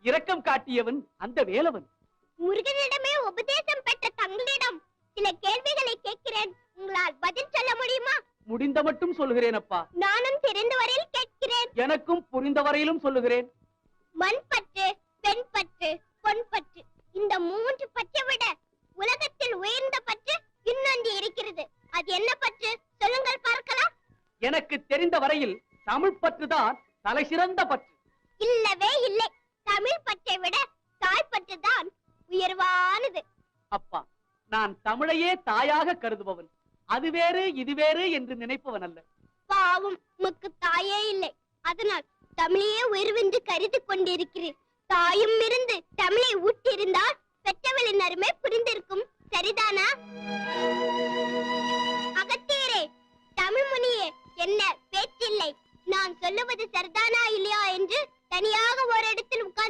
இரக்கம் காட்டியவன் அந்த வேலவன். முருகனிடமே உபதேசம் பெற்ற தங்களிடம் சில கேள்விகளை கேட்கிறேன். உங்களால் பதில் சொல்ல முடியுமா? முடிந்த மட்டும் சொல்லுகிறேன் அப்பா. நானும் தெரிந்த வரையில் கேட்கிறேன். எனக்கும் புரிந்த வரையிலும் சொல்லுகிறேன். மண் பற்று, பெண் பற்று, பொன் பற்று, இந்த 3 பற்றை விட உலகத்தில் உயர்ந்த பற்று இன்னொன்று இருக்கிறது. அது என்ன பற்று? சொல்லுங்கள் பார்க்கலாம். எனக்கு தெரிந்த வரையில் தமிழ் பற்றுதான் தலை சிறந்த பற்று. இல்லவே இல்லை. தமிழ் பற்றை விட தாய் பற்றுதான் உயர்வானது. அப்பா, நான் தமிழையே தாயாக கருதுபவன். அது வேறு இது வேறு என்று நினைப்பவன் அல்ல. பாவம், உமக்கு தாயே இல்லை. அதனால் தமிழையே உயர்வென்று கருதி கொண்டிருக்கிறேன். தாயும் இருந்து தமிழை ஊட்டியிருந்தால் பெற்றவளின் அருமை புரிந்திருக்கும். சரிதானா? அகத்தியரே, தமிழ் முனியே, என்ன பேச்சில்லை? நான் சொல்லுவது சரிதானா இல்லையா என்று தனியாக ஒரு இடத்தில் உட்கார்ந்து